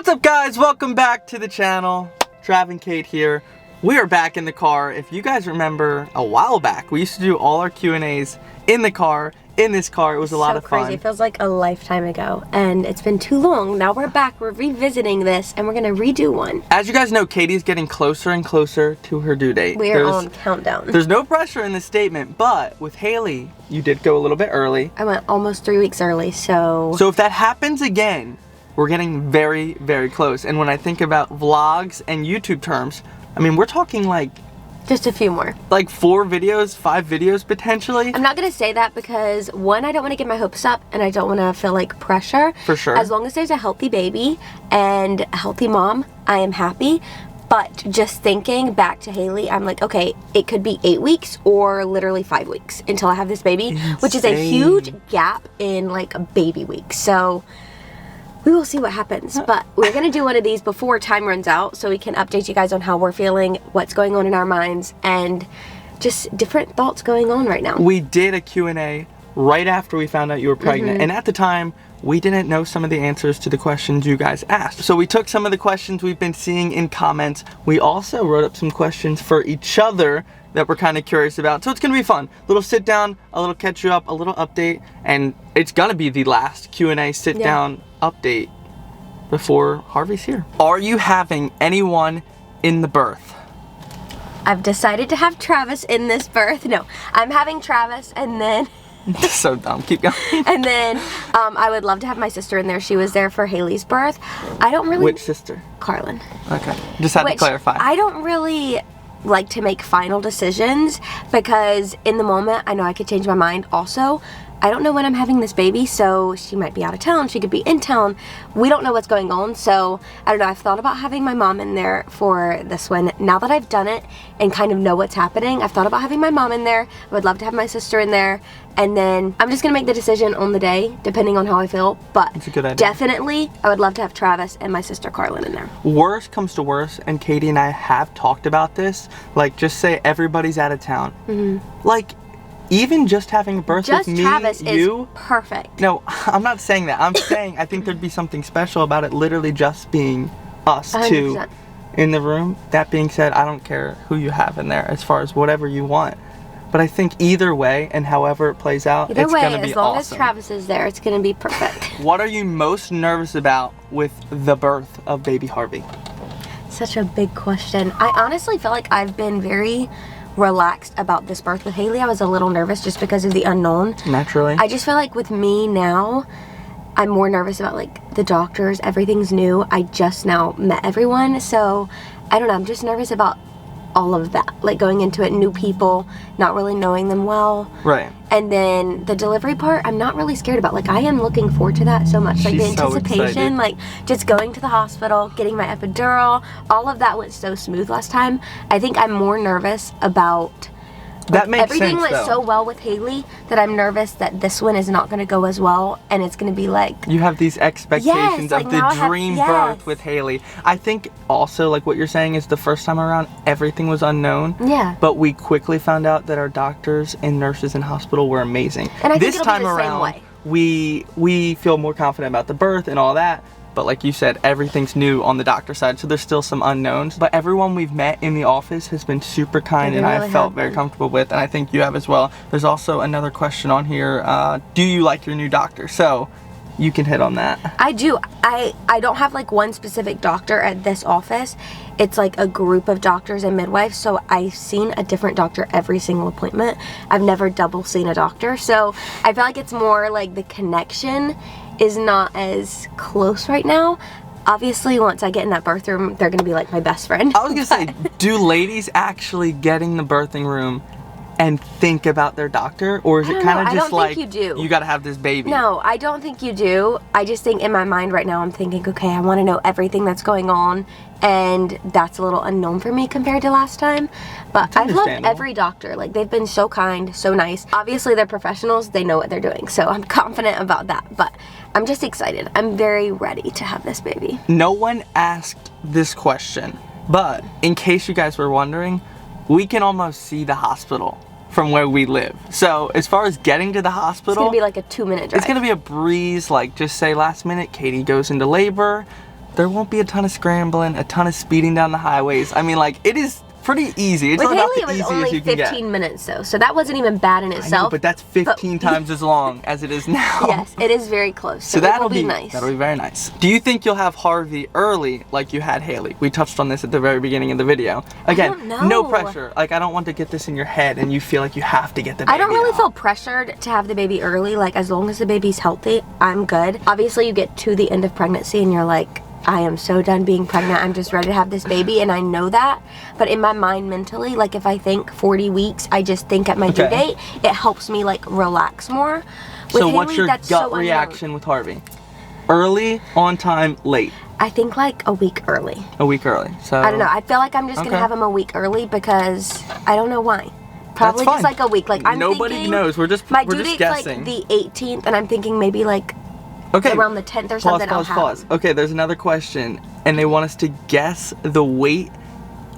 What's up, guys? Welcome back to the channel. Trav and Kate here. We are back in the car. If you guys remember, a while back, we used to do all our Q&As in the car. In this car, it was a lot of fun. So crazy. It feels like a lifetime ago, and it's been too long. Now we're back. We're revisiting this, and we're gonna redo one. As you guys know, Katie's getting closer and closer to her due date. We are on countdown. There's no pressure in this statement, but with Haley, you did go a little bit early. I went almost 3 weeks early, so... So if that happens again, we're getting very, very close. And when I think about vlogs and YouTube terms, I mean, we're talking like... just a few more. Like 4 videos, 5 videos potentially? I'm not going to say that because, one, I don't want to get my hopes up and I don't want to feel like pressure. For sure. As long as there's a healthy baby and a healthy mom, I am happy. But just thinking back to Haley, I'm like, okay, it could be 8 weeks or literally 5 weeks until I have this baby. Insane. Which is a huge gap in like a baby week. So... we will see what happens, but we're going to do one of these before time runs out so we can update you guys on how we're feeling, what's going on in our minds, and just different thoughts going on right now. We did a Q&A right after we found out you were pregnant, and at the time, we didn't know some of the answers to the questions you guys asked. So we took some of the questions we've been seeing in comments. We also wrote up some questions for each other that we're kind of curious about. So it's going to be fun. A little sit down, a little catch you up, a little update, and it's going to be the last Q&A sit down update before Harvey's here. Are you having anyone in the birth? I've decided to have Travis in this birth. No, I'm having Travis, and then... so dumb. Keep going. And then I would love to have my sister in there. She was there for Haley's birth. I don't really... Which sister? Carlin. Okay. Just had to clarify. I don't really like to make final decisions because in the moment I know I could change my mind. Also, I don't know when I'm having this baby, so she might be out of town, she could be in town. We don't know what's going on, so I don't know. I've thought about having my mom in there for this one. Now that I've done it and kind of know what's happening, I've thought about having my mom in there. I would love to have my sister in there, and then I'm just gonna make the decision on the day depending on how I feel. But it's a good idea. Definitely I would love to have Travis and my sister Carlin in there. Worst comes to worst, and Katie and I have talked about this, like just say everybody's out of town. Like even just having a birth with me, Travis you... is perfect. No, I'm not saying that. I'm saying I think there'd be something special about it literally just being us 100%. two in the room. That being said, I don't care who you have in there as far as whatever you want. But I think either way and however it plays out, it's going to be awesome. As long as Travis is there, it's going to be perfect. What are you most nervous about with the birth of baby Harvey? Such a big question. I honestly feel like I've been very relaxed about this birth with Haley. I was a little nervous just because of the unknown. Naturally. I just feel like with me now, I'm more nervous about like the doctors. Everything's new. I just now met everyone. So I don't know. I'm just nervous about all of that. Like going into it, new people, not really knowing them well. Right. And then the delivery part, I'm not really scared about. Like I am looking forward to that so much. Like She's the anticipation, like just going to the hospital, getting my epidural, all of that went so smooth last time. I think I'm more nervous about that makes everything sense, went so well with Haley that I'm nervous that this one is not going to go as well, and it's going to be like... you have these expectations of the dream birth with Haley. I think also, like what you're saying is the first time around, everything was unknown. Yeah. But we quickly found out that our doctors and nurses in hospital were amazing. And I think this it'll time be the same around, way. we feel more confident about the birth and all that. But like you said, everything's new on the doctor side, so there's still some unknowns. But everyone we've met in the office has been super kind, and I felt very comfortable with, and I think you have as well. There's also another question on here. Do you like your new doctor? So you can hit on that. I do. I don't have like one specific doctor at this office. It's like a group of doctors and midwives, so I've seen a different doctor every single appointment. I've never double seen a doctor, so I feel like it's more like the connection is not as close right now. Obviously, once I get in that birth room, they're gonna be like my best friend. I was gonna say, do ladies actually get in the birthing room and think about their doctor, or is it kind of just like, you gotta have this baby? No, I don't think you do. I just think in my mind right now, I'm thinking, okay, I wanna know everything that's going on, and that's a little unknown for me compared to last time. But I've loved every doctor. Like, they've been so kind, so nice. Obviously, they're professionals. They know what they're doing, so I'm confident about that. But I'm just excited. I'm very ready to have this baby. No one asked this question, but in case you guys were wondering, we can almost see the hospital from where we live. So as far as getting to the hospital, it's gonna be like a 2-minute drive. It's gonna be a breeze. Like, just say last minute Katie goes into labor, there won't be a ton of scrambling, a ton of speeding down the highways. I mean, like, it is pretty easy. It's With about Haley, the it was easiest only you can 15 get. minutes though, so that wasn't even bad in I itself. know, but that's 15 times as long as it is now. Yes, it is very close. So, that'll it will be nice. That'll be very nice. Do you think you'll have Harvey early like you had Haley? We touched on this at the very beginning of the video. Again, don't know. no pressure. Like, I don't want to get this in your head and you feel like you have to get the baby I don't really out. feel pressured to have the baby early. Like, as long as the baby's healthy, I'm good. Obviously, you get to the end of pregnancy and you're like, I am so done being pregnant. I'm just ready to have this baby, and I know that. But in my mind, mentally, like, if I think 40 weeks, I just think at my due date, it helps me, like, relax more. With So what's Haley, your that's gut so reaction with Harvey? Early, on time, late? I think, like, a week early. A week early. So I don't know. I feel like I'm just going to have him a week early because I don't know why. Probably just, like, a week. Like, I'm Nobody thinking knows. We're just my we're due just date's, guessing. like, the 18th, and I'm thinking maybe, like, Okay. around the 10th or something. Pause. Okay, there's another question, and they want us to guess the weight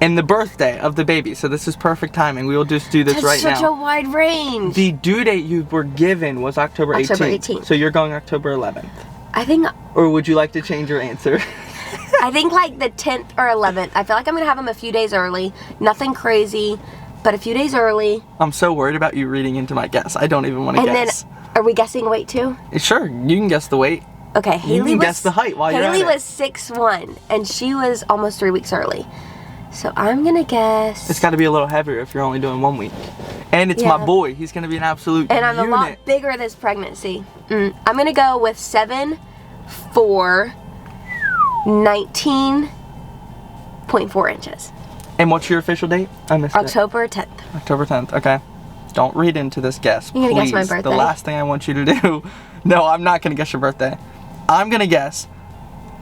and the birthday of the baby. So this is perfect timing. We will just do this right now. That's such a wide range. The due date you were given was October 18th. October 18th. So you're going October 11th. I think Or would you like to change your answer? I think like the 10th or 11th. I feel like I'm gonna have him a few days early. Nothing crazy, but a few days early. I'm so worried about you reading into my guess. I don't even want to And guess. then, are we guessing weight too? Sure, you can guess the weight. Okay, Haley can was. guess the height while you're Haley at it. was 6'1", and she was almost 3 weeks early. So I'm gonna guess. It's got to be a little heavier if you're only doing 1 week. And it's my Yeah. boy. He's going to be an absolute And I'm unit. a lot bigger this pregnancy. I'm gonna go with 7'4", 19.4 inches. And what's your official date? I missed it. October 10th. October 10th. Okay. Don't read into this guess. You're gonna guess my please. birthday? The last thing I want you to do. No, I'm not going to guess your birthday. I'm going to guess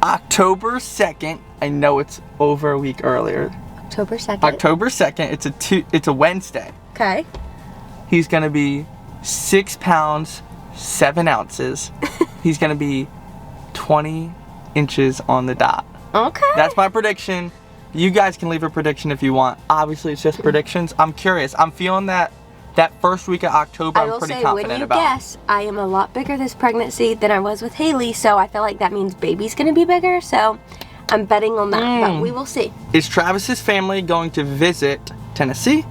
October 2nd. I know it's over a week earlier. October 2nd. October 2nd. It's a Wednesday. Okay. He's going to be 6 pounds, 7 ounces. He's going to be 20 inches on the dot. Okay. That's my prediction. You guys can leave a prediction if you want. Obviously, it's just predictions. I'm curious. I'm feeling that first week of October, I'm pretty confident about. I will say, when you guess, I am a lot bigger this pregnancy than I was with Haley, so I feel like that means baby's gonna be bigger, so I'm betting on that, but we will see. Is Travis's family going to visit Tennessee,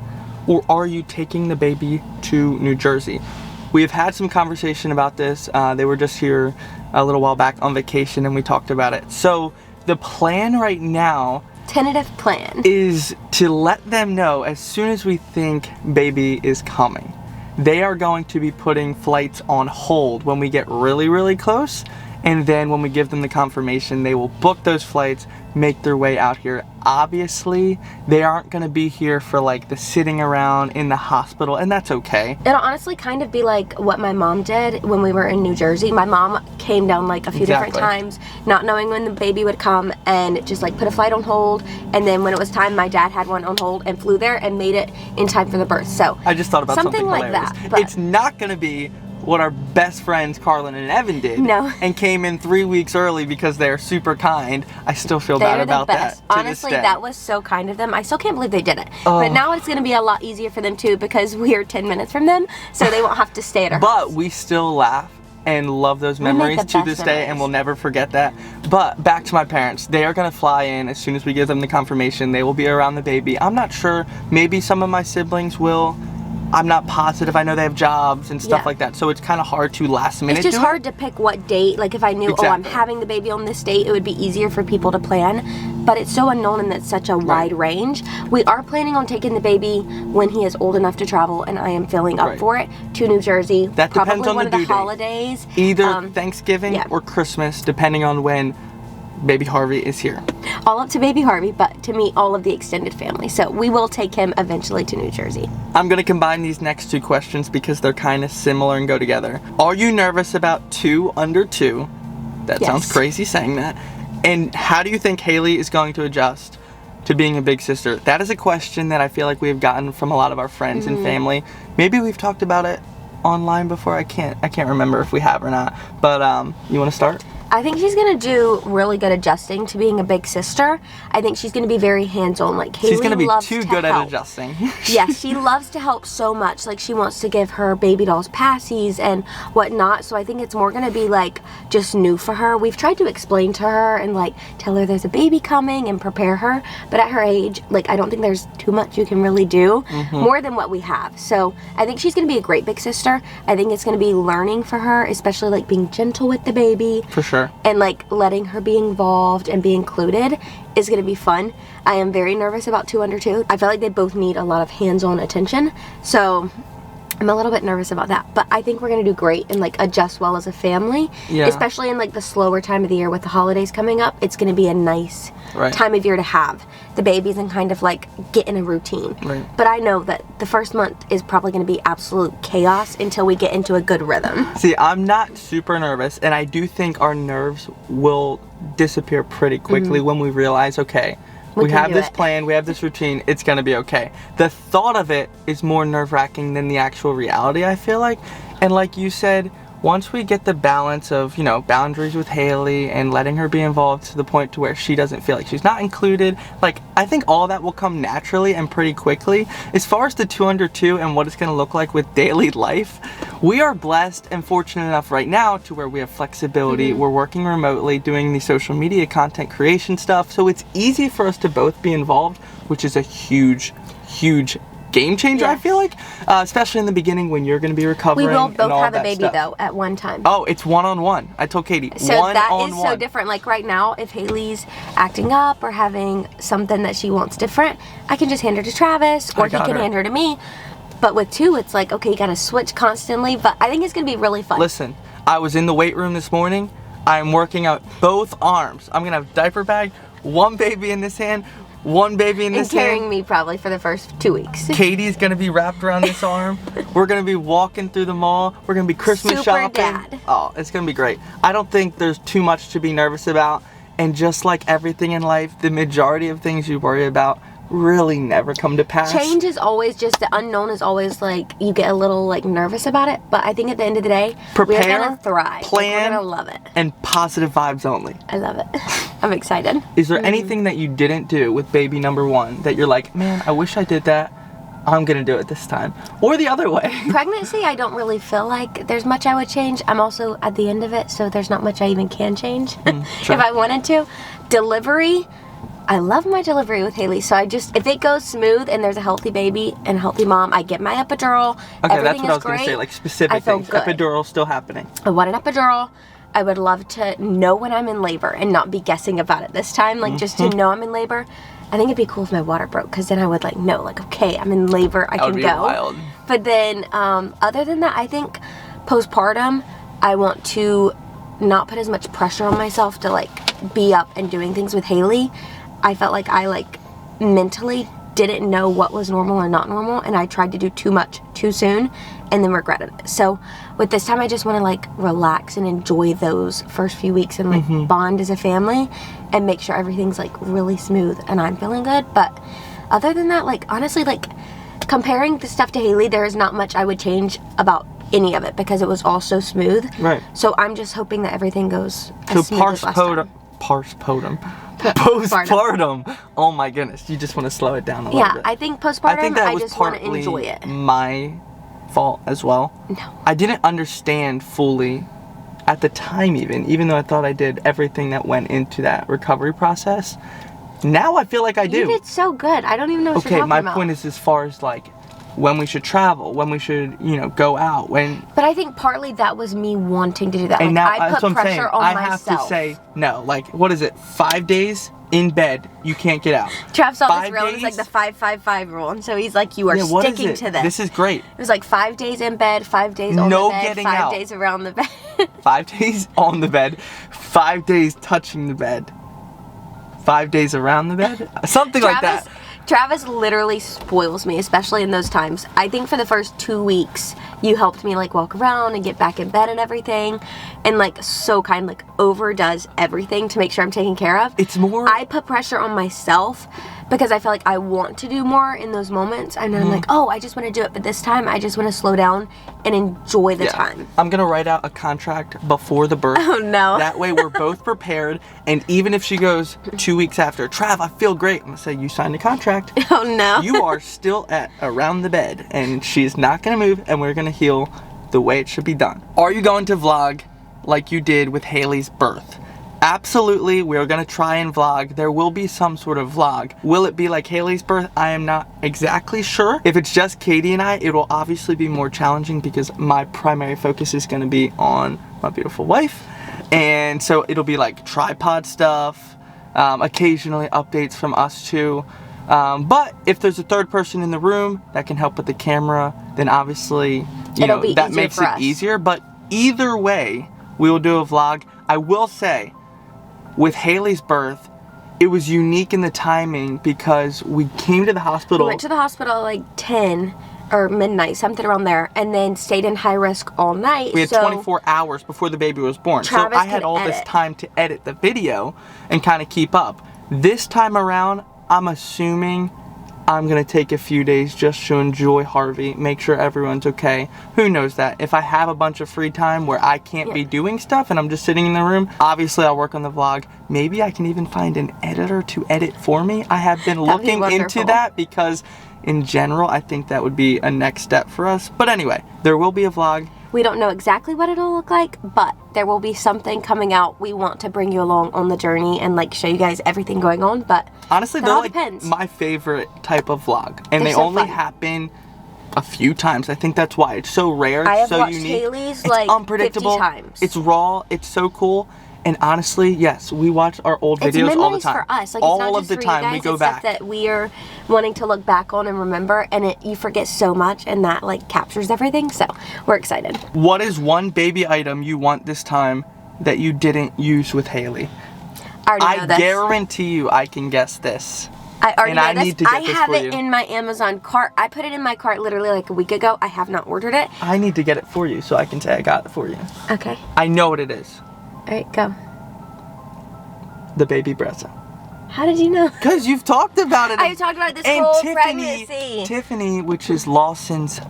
or are you taking the baby to New Jersey? We have had some conversation about this. They were just here a little while back on vacation, and we talked about it. So the plan right now, Tentative plan. is to let them know as soon as we think baby is coming. They are going to be putting flights on hold when we get really, really close. And then when we give them the confirmation, they will book those flights, make their way out here. Obviously, they aren't going to be here for like the sitting around in the hospital, and that's okay. It'll honestly kind of be like what my mom did when we were in New Jersey. My mom came down like a few different times, not knowing when the baby would come, and just like put a flight on hold. And then when it was time, my dad had one on hold and flew there and made it in time for the birth. So I just thought about something like hilarious. that. But It's not going to be what our best friends Carlin and Evan did. No. And came in 3 weeks early because they're super kind. I still feel bad they're about the best. that. to Honestly, this day. that was so kind of them. I still can't believe they did it. But now it's going to be a lot easier for them too because we are 10 minutes from them, so they won't have to stay at our house. But we still laugh and love those memories the to best this day, and memories. we'll never forget that. But back to my parents. They are going to fly in as soon as we give them the confirmation. They will be around the baby. I'm not sure. Maybe some of my siblings will. I'm not positive. I know they have jobs and stuff Yeah. like that, so it's kind of hard to last minute It's just do it. hard to pick what date. Like if I knew, oh, I'm Exactly. having the baby on this date, it would be easier for people to plan. But it's so unknown and it's such a wide range. We are planning on taking the baby when he is old enough to travel, and I am feeling up Right. for it, to New Jersey. That probably depends on one the of the due date. holidays. Either Thanksgiving yeah. or Christmas, depending on when baby Harvey is here. All up to baby Harvey, but to meet all of the extended family. So we will take him eventually to New Jersey. I'm going to combine these next two questions because they're kind of similar and go together. Are you nervous about 2 under 2? That Yes. sounds crazy saying that. And how do you think Haley is going to adjust to being a big sister? That is a question that I feel like we have gotten from a lot of our friends and family. Maybe we've talked about it online before. I can't remember if we have or not. But you want to start? I think she's gonna do really good adjusting to being a big sister. I think she's gonna be very hands-on. Like Haley She's gonna be loves too to good help. at adjusting. Yes, she loves to help so much. Like she wants to give her baby dolls passies and whatnot. So I think it's more gonna be like just new for her. We've tried to explain to her and like tell her there's a baby coming and prepare her. But at her age, like I don't think there's too much you can really do more than what we have. So I think she's gonna be a great big sister. I think it's gonna be learning for her, especially like being gentle with the baby. For sure. And like letting her be involved and be included is going to be fun. I am very nervous about 2 under 2. I feel like they both need a lot of hands-on attention. So I'm a little bit nervous about that. But I think we're going to do great and like adjust well as a family. Yeah. Especially in like the slower time of the year with the holidays coming up. It's going to be a nice time of year to have the babies and kind of like get in a routine. Right. But I know that the first month is probably going to be absolute chaos until we get into a good rhythm. See, I'm not super nervous, and I do think our nerves will disappear pretty quickly when we realize, okay, we have this plan, we have this routine, it's gonna be okay. The thought of it is more nerve-wracking than the actual reality, I feel like. And like you said, once we get the balance of, you know, boundaries with Haley and letting her be involved to the point to where she doesn't feel like she's not included, like, I think all that will come naturally and pretty quickly. As far as the 2 under 2 and what it's going to look like with daily life, we are blessed and fortunate enough right now to where we have flexibility. We're working remotely, doing the social media content creation stuff, so it's easy for us to both be involved, which is a huge game changer, I feel like, especially in the beginning when you're going to be recovering. We will both and all have a that baby stuff. though at one time. Oh, it's one-on-one. I told Katie, so that is one-on-one. so different. Like right now, if Haley's acting up or having something that she wants different, I can just hand her to Travis, or he can hand her to me. But with 2, it's like, okay, you gotta switch constantly. But I think it's gonna be really fun. Listen, I was in the weight room this morning. I'm working out both arms. I'm gonna have a diaper bag, one baby in this hand, one baby in this and carrying hand. me probably for the first 2 weeks. Katie's gonna be wrapped around this arm. We're gonna be walking through the mall. We're gonna be Christmas Super shopping. dad. Oh, it's gonna be great. I don't think there's too much to be nervous about. And just like everything in life, the majority of things you worry about really never come to pass. Change is always just, the unknown is always like, you get a little like nervous about it. But I think at the end of the day, Prepare, we're gonna thrive. plan, We're gonna love it. and positive vibes only. I love it. I'm excited. Is there anything that you didn't do with baby number 1 that you're like, man, I wish I did that, I'm gonna do it this time? Or the other way? Pregnancy, I don't really feel like there's much I would change. I'm also at the end of it, so there's not much I even can change sure. if I wanted to. Delivery, I love my delivery with Haley, so if it goes smooth and there's a healthy baby and a healthy mom, I get my epidural. Okay, Everything that's what is I was great. gonna say, like specific I feel things. good. Epidural still happening. I want an epidural. I would love to know when I'm in labor and not be guessing about it this time, like just to know I'm in labor. I think it'd be cool if my water broke, because then I would like know, like, okay, I'm in labor, I That would can be go. wild. But then, other than that, I think postpartum, I want to not put as much pressure on myself to like be up and doing things with Haley. I felt like I like mentally didn't know what was normal or not normal, and I tried to do too much too soon and then regretted it. So with this time, I just want to like relax and enjoy those first few weeks and like bond as a family and make sure everything's like really smooth and I'm feeling good. But other than that, like honestly, like comparing the stuff to Haley, there is not much I would change about any of it because it was all so smooth. Right. So I'm just hoping that everything goes So as smooth as last time. Postpartum. Oh my goodness, you just want to slow it down a little bit. I think postpartum, that I was just want to partly enjoy it. my fault as well. No. I didn't understand fully at the time even though I thought I did everything that went into that recovery process. Now I feel like I do. You did so good. I don't even know what you're Okay, talking my about. point is as far as like when we should travel, when we should, go out, when. But I think partly that was me wanting to do that. And Like, now I that's put what I'm saying. pressure on I myself. have to say no. Like, what is it? 5 days in bed, you can't get out. Trav saw this 5 rule, and it's like days? the 5-5-5 rule, and so he's like, you are What is sticking it? to this. This is great. It was like 5 days in bed, 5 days on No the bed, getting 5 out. days around the bed. 5 days on the bed, 5 days touching the bed, 5 days around the bed, something like that. Travis literally spoils me, especially in those times. I think for the first 2 weeks, you helped me like walk around and get back in bed and everything, and like so kind, like overdoes everything to make sure I'm taken care of. It's more. I put pressure on myself because I feel like I want to do more in those moments, and then I'm like, oh, I just want to do it, but this time I just want to slow down and enjoy the time. I'm gonna write out a contract before the birth. Oh no. That way we're both prepared, and even if she goes 2 weeks after, Trav, I feel great, I'm gonna say, you signed a contract. Oh no. You are still around the bed, and she's not gonna move, and we're gonna heal the way it should be done. Are you going to vlog like you did with Haley's birth? Absolutely, we're gonna try and vlog. There will be some sort of vlog. Will it be like Haley's birth? I am not exactly sure. If it's just Katie and I, it will obviously be more challenging because my primary focus is gonna be on my beautiful wife. And so it'll be like tripod stuff, occasionally updates from us too. But if there's a third person in the room that can help with the camera, then obviously, that makes it easier. But either way, we will do a vlog. I will say, with Haley's birth, it was unique in the timing because we came to the hospital. We went to the hospital like 10 or midnight, something around there, and then stayed in high risk all night. We had 24 hours before the baby was born. Travis so I had all this time to edit the video and kind of keep up. This time around, I'm assuming I'm going to take a few days just to enjoy Harvey, make sure everyone's okay. Who knows that? If I have a bunch of free time where I can't be doing stuff and I'm just sitting in the room, obviously I'll work on the vlog. Maybe I can even find an editor to edit for me. I have been looking into that because in general, I think that would be a next step for us. But anyway, there will be a vlog. We don't know exactly what it'll look like, but there will be something coming out. We want to bring you along on the journey and like show you guys everything going on, but honestly, they're like my favorite type of vlog, and they only happen a few times. I think that's why it's so rare. I have so watched unique. Haley's it's like unpredictable. 50 times. It's raw. It's so cool. And honestly, yes, we watch our old videos all the time. For us. Like, all it's not of just the for time you guys, we go it's back. Stuff that we are wanting to look back on and remember, and you forget so much, and that like captures everything. So we're excited. What is one baby item you want this time that you didn't use with Haley? I guarantee you, I can guess this. I already know this. Need to get I this have for it you. in my Amazon cart. I put it in my cart literally like a week ago. I have not ordered it. I need to get it for you so I can say I got it for you. Okay. I know what it is. All right, go. The baby breath. How did you know? Because you've talked about it. I've talked about it this whole pregnancy. Tiffany, which is Lawson's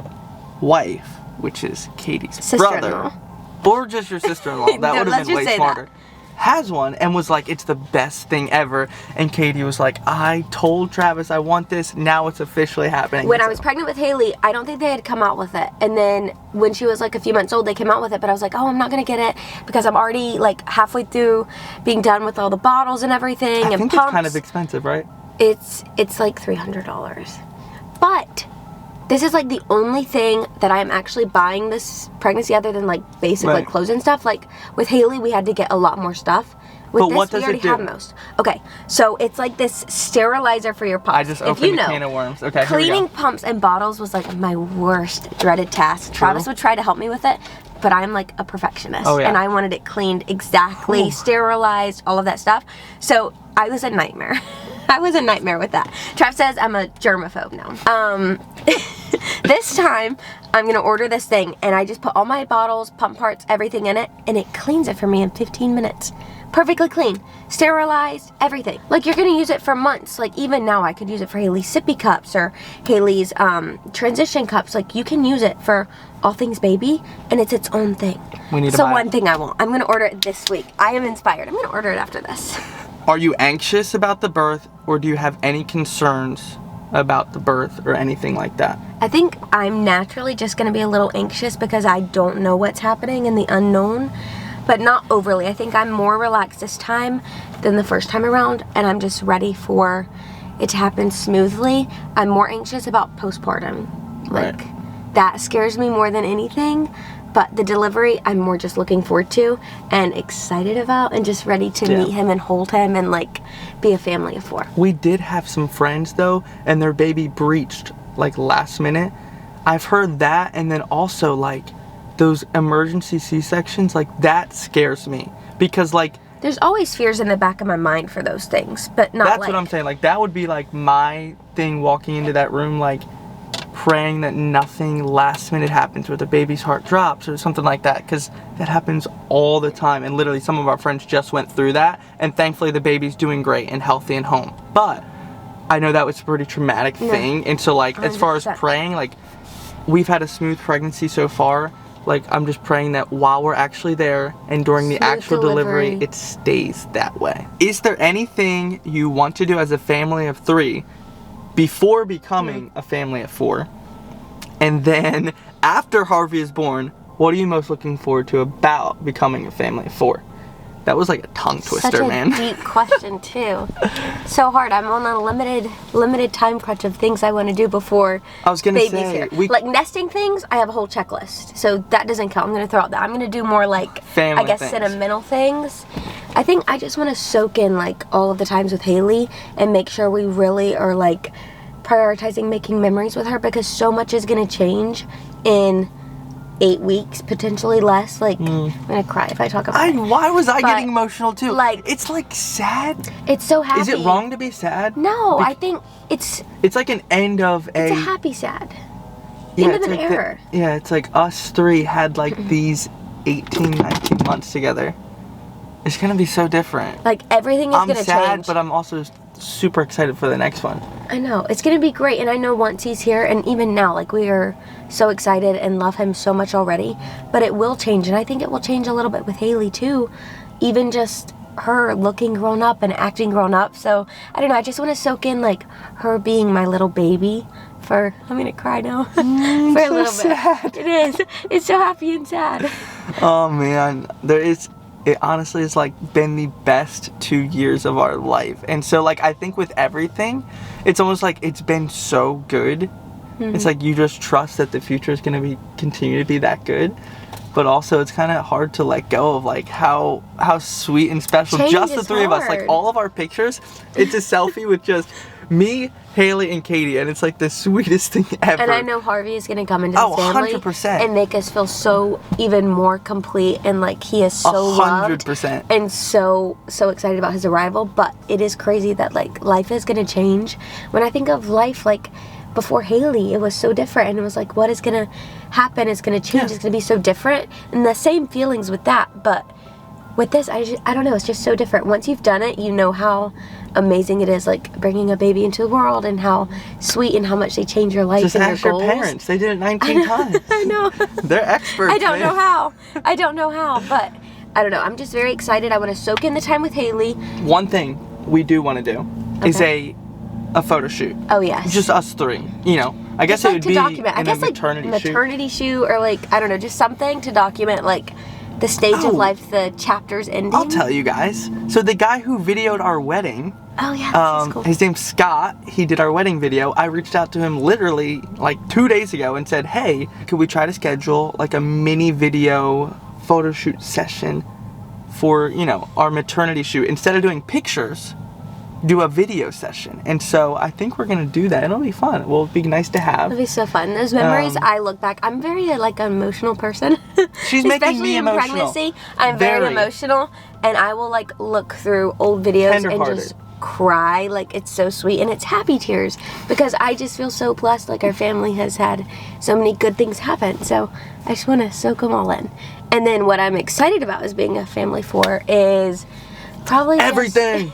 wife, which is Katie's Sister-in-law. brother, or just your sister-in-law. That would have been way smarter. That. Has one and was like, it's the best thing ever. And Katie was like, I told Travis I want this. Now it's officially happening. When I was pregnant with Haley, I don't think they had come out with it. And then when she was like a few months old, they came out with it. But I was like, oh, I'm not going to get it because I'm already like halfway through being done with all the bottles and everything. I and think pumps. It's kind of expensive, right? It's like $300. But this is like the only thing that I'm actually buying this pregnancy other than like basic like clothes and stuff. Like with Haley, we had to get a lot more stuff. With but this, what does we already it do? have most. Okay, so it's like this sterilizer for your pumps. I just opened a can of worms. Okay, cleaning pumps and bottles was like my worst dreaded task. Travis would try to help me with it, but I'm like a perfectionist. And I wanted it cleaned exactly, sterilized, all of that stuff. So I was a nightmare. I was a nightmare with that. Trav says I'm a germaphobe now. This time, I'm going to order this thing, and I just put all my bottles, pump parts, everything in it, and it cleans it for me in 15 minutes. Perfectly clean. Sterilized, everything. Like, you're going to use it for months. Like, even now, I could use it for Haley's sippy cups or Haley's transition cups. Like, you can use it for all things baby, and it's its own thing. We need to so buy one it. thing I want. I'm going to order it this week. I am inspired. I'm going to order it after this. Are you anxious about the birth, or do you have any concerns about the birth or anything like that? I think I'm naturally just going to be a little anxious because I don't know what's happening in the unknown, but not overly. I think I'm more relaxed this time than the first time around, and I'm just ready for it to happen smoothly. I'm more anxious about postpartum. Like, that scares me more than anything. But the delivery, I'm more just looking forward to and excited about and just ready to meet him and hold him and like be a family of 4. We did have some friends though, and their baby breached like last minute. I've heard that, and then also like those emergency C-sections, like that scares me because like there's always fears in the back of my mind for those things, but not that's like, what I'm saying. Like that would be like my thing walking into that room, like praying that nothing last minute happens where the baby's heart drops or something like that, because that happens all the time, and literally some of our friends just went through that, and thankfully the baby's doing great and healthy and home. But I know that was a pretty traumatic thing. And so, like, as far as 100%. praying, like, we've had a smooth pregnancy so far. Like, I'm just praying that while we're actually there and during the Smooth actual delivery, delivery. it stays that way. Is there anything you want to do as a family of 3 before becoming a family of 4? And then after Harvey is born, what are you most looking forward to about becoming a family of 4? That was like a tongue twister, Such a man. deep question too. So hard. I'm on a limited time crunch of things I want to do before I was gonna baby's say, here. we- Like nesting things, I have a whole checklist, so that doesn't count. I'm gonna throw out that. I'm gonna do more like Family I guess things. sentimental things. I think I just want to soak in like all of the times with Haley and make sure we really are like prioritizing making memories with her, because so much is gonna change in 8 weeks, potentially less. Like I'm gonna cry if I talk about it. Why was I But, getting emotional too? like- it's like sad. It's so happy. Is it wrong to be sad? No, I think it's It's like an end of a happy sad. yeah, End of it's an like era. it's like us 3 had like these 18, 19 months together. It's gonna be so different. Like everything is I'm gonna sad, change. but I'm also super excited for the next one. I know it's gonna be great, and I know once he's here, and even now, like we are so excited and love him so much already. But it will change, and I think it will change a little bit with Haley too. Even just her looking grown up and acting grown up. So I don't know. I just want to soak in like her being my little baby. For I'm gonna cry now. For a so little sad. bit. It is. It's so happy and sad. Oh man, it honestly has like been the best 2 years of our life. And so like I think with everything, it's almost like it's been so good. It's like you just trust that the future is gonna continue to be that good. But also it's kind of hard to let go of like how sweet and special Change just the is 3 of us. Like hard. all of our pictures, it's a selfie with just me, Haley, and Katie, and it's like the sweetest thing ever. And I know Harvey is going to come into this Oh, family 100%. and make us feel so even more complete, and like he is so loved 100%. and so excited about his arrival. But it is crazy that like life is going to change. When I think of life like before Haley, it was so different, and it was like what is going to happen is going to change. Yeah. It's going to be so different, and the same feelings with that, but with this, I don't know, it's just so different. Once you've done it, you know how amazing it is, like bringing a baby into the world, and how sweet and how much they change your life Just and ask your your goals. parents. They did it 19 times. I know. They're experts. I don't man. know how. I don't know how, but I don't know. I'm just very excited. I want to soak in the time with Haley. One thing we do want to do is a photo shoot. Oh yes. Just us 3. You know, I guess Just, it like, would to be document. I in guess a maternity like shoot. maternity shoot, or like I don't know, just something to document like the stage Oh. of life, the chapters ending. I'll tell you guys. So the guy who videoed our wedding, Oh yeah, that's cool. his name's Scott. He did our wedding video. I reached out to him literally like 2 days ago and said, hey, could we try to schedule like a mini video photo shoot session for, you know, our maternity shoot? Instead of doing pictures, do a video session. And so I think we're gonna do that. It'll be fun. It will be nice to have. It'll be so fun. Those memories, I look back. I'm very like an emotional person. She's making Especially me in emotional. pregnancy, I'm very emotional, and I will like look through old videos and Tenderhearted. just cry. Like it's so sweet, and it's happy tears because I just feel so blessed. Like our family has had so many good things happen. So I just want to soak them all in. And then what I'm excited about is being a family 4 is probably just- Everything.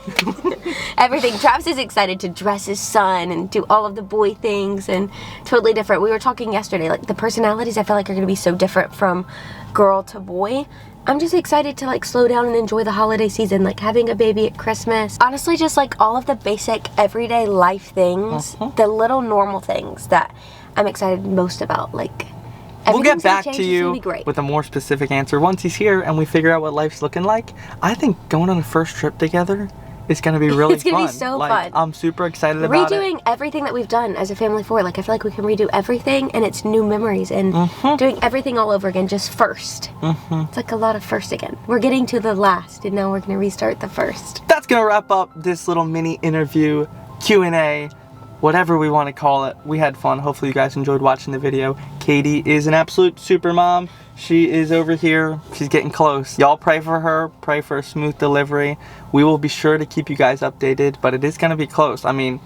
everything. Travis is excited to dress his son and do all of the boy things, and totally different. We were talking yesterday, like the personalities I feel like are going to be so different from girl to boy. I'm just excited to like slow down and enjoy the holiday season, like having a baby at Christmas. Honestly, just like all of the basic everyday life things, the little normal things that I'm excited most about. Like We'll get everything's gonna back change, to it's gonna you be great. with a more specific answer once he's here and we figure out what life's looking like. I think going on a first trip together is going to be really It's gonna fun. be so like, fun. I'm super excited about it. Redoing everything that we've done as a family 4, like I feel like we can redo everything, and it's new memories, and doing everything all over again, just first. It's like a lot of first again. We're getting to the last, and now we're gonna restart the first. That's going to wrap up this little mini interview, Q&A, whatever we want to call it. We had fun. Hopefully you guys enjoyed watching the video. Katie is an absolute super mom. She is over here. She's getting close. Y'all pray for her. Pray for a smooth delivery. We will be sure to keep you guys updated, but it is going to be close. I mean,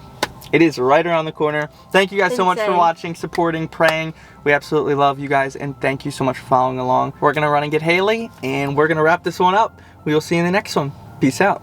it is right around the corner. Thank you guys so much for Insane. watching, supporting, praying. We absolutely love you guys, and thank you so much for following along. We're going to run and get Haley, and we're going to wrap this one up. We will see you in the next one. Peace out.